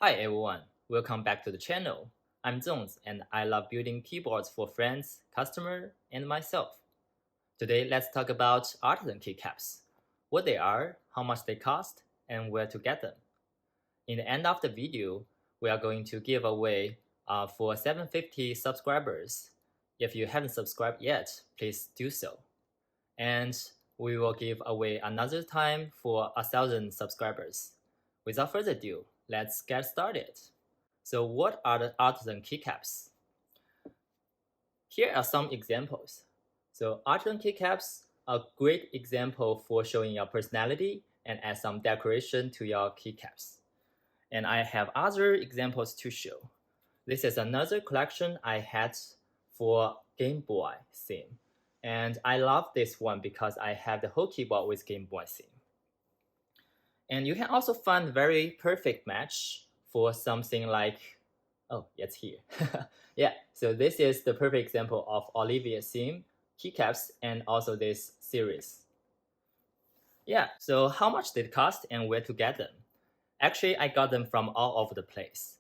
Hi everyone, welcome back to the channel. I'm Zones and I love building keyboards for friends, customer, and myself. Today let's talk about Artisan Keycaps, what they are, how much they cost, and where to get them. In the end of the video, we are going to give away for 750 subscribers. If you haven't subscribed yet, please do so. And we will give away another time for 1,000 subscribers. Without further ado, let's get started. So what are the Artisan keycaps? Here are some examples. So Artisan keycaps are a great example for showing your personality and add some decoration to your keycaps. And I have other examples to show. This is another collection I had for Game Boy theme. And I love this one because I have the whole keyboard with Game Boy theme. And you can also find very perfect match for something like, oh, it's here. Yeah, so this is the perfect example of Olivia's theme, keycaps, and also this series. Yeah, so how much did it cost and where to get them? Actually, I got them from all over the place.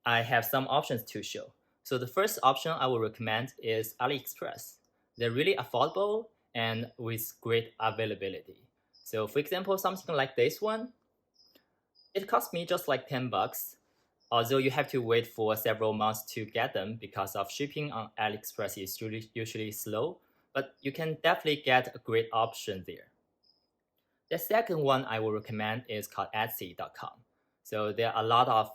I have some options to show. So the first option I will recommend is AliExpress. They're really affordable and with great availability. So for example, something like this one, it cost me just like 10 bucks. Although you have to wait for several months to get them because of shipping on AliExpress is usually slow, but you can definitely get a great option there. The second one I will recommend is called Etsy.com. So there are a lot of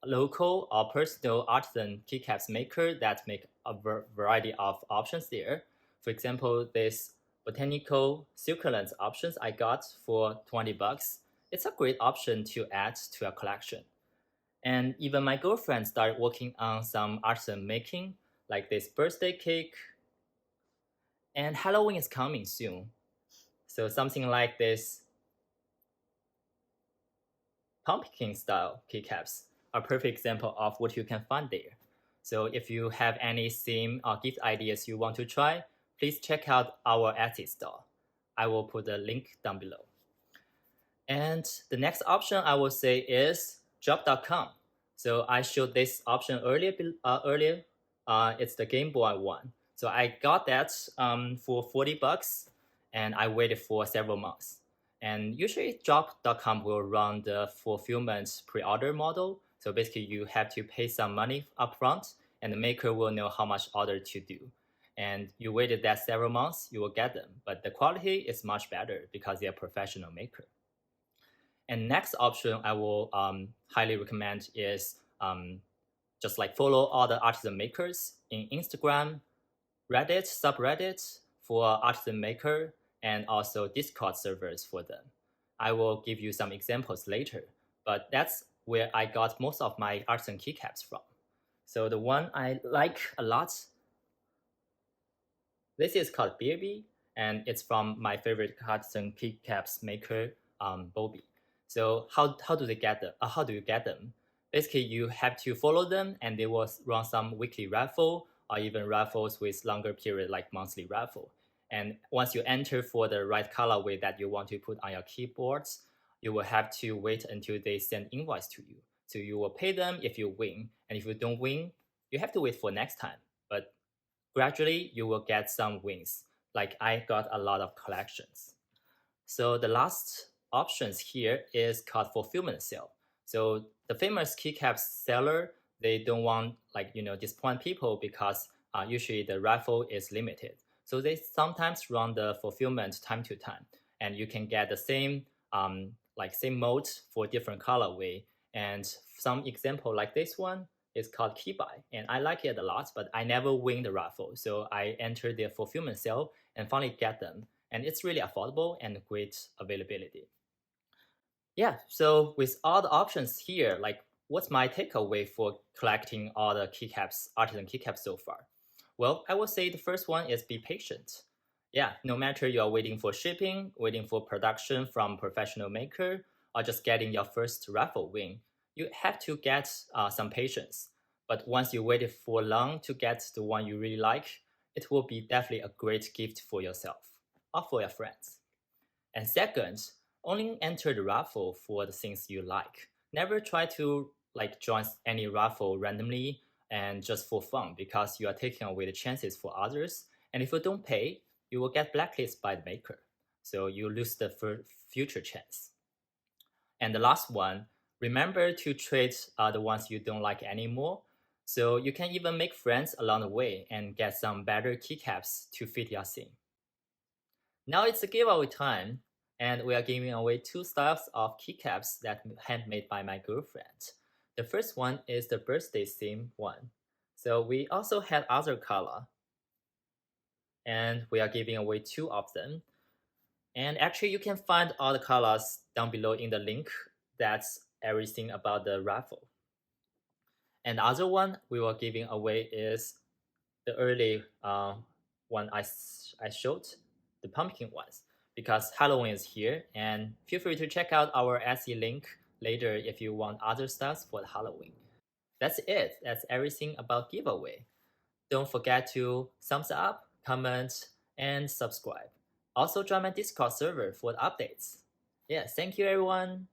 local or personal artisan keycaps maker that make a variety of options there. For example, this botanical succulents options I got for 20 bucks. It's a great option to add to a collection. And even my girlfriend started working on some artisan making, like this birthday cake. And Halloween is coming soon. So something like this pumpkin style keycaps are a perfect example of what you can find there. So if you have any theme or gift ideas you want to try, please check out our Etsy store. I will put the link down below. And the next option I will say is job.com. So I showed this option earlier. It's the Game Boy one. So I got that for 40 bucks and I waited for several months. And usually job.com will run the fulfillment pre-order model. So basically you have to pay some money upfront and the maker will know how much order to do. And you waited that several months, you will get them. But the quality is much better because they're a professional maker. And next option I will highly recommend is just like follow all the artisan makers in Instagram, Reddit, subreddit for artisan maker, and also Discord servers for them. I will give you some examples later, but that's where I got most of my artisan keycaps from. So the one I like a lot, this is called Beerby, and it's from my favorite artisan keycaps maker, Bobby. So how do they get them? How do you get them? Basically, you have to follow them, and they will run some weekly raffle or even raffles with longer period like monthly raffle. And once you enter for the right colorway that you want to put on your keyboards, you will have to wait until they send invoice to you. So you will pay them if you win, and if you don't win, you have to wait for next time. But gradually, you will get some wins. Like I got a lot of collections. So the last options here is called fulfillment sale. So the famous keycaps seller, they don't want disappoint people because usually the raffle is limited. So they sometimes run the fulfillment time to time, and you can get the same same mode for different colorway. And some example like this one is called Key Buy, and I like it a lot, but I never win the raffle. So I enter the fulfillment sale and finally get them. And it's really affordable and great availability. Yeah, so with all the options here, like what's my takeaway for collecting all the keycaps, artisan keycaps so far? Well, I would say the first one is be patient. Yeah, no matter you're waiting for shipping, waiting for production from professional maker, or just getting your first raffle win, you have to get some patience. But once you waited for long to get the one you really like, it will be definitely a great gift for yourself or for your friends. And second, only enter the raffle for the things you like. Never try to like join any raffle randomly and just for fun, because you are taking away the chances for others. And if you don't pay, you will get blacklisted by the maker. So you lose the future chance. And the last one, remember to trade the ones you don't like anymore. So you can even make friends along the way and get some better keycaps to fit your theme. Now it's a giveaway time, and we are giving away 2 styles of keycaps that handmade by my girlfriend. The first one is the birthday theme one. So we also had other color, and we are giving away 2 of them. And actually you can find all the colors down below in the link. That's everything about the raffle. And the other one we were giving away is the early one I showed, the pumpkin ones, because Halloween is here, and feel free to check out our Etsy link later if you want other stuff for Halloween. That's it. That's everything about giveaway. Don't forget to thumbs up, comment, and subscribe. Also join my Discord server for the updates. Yeah, thank you everyone.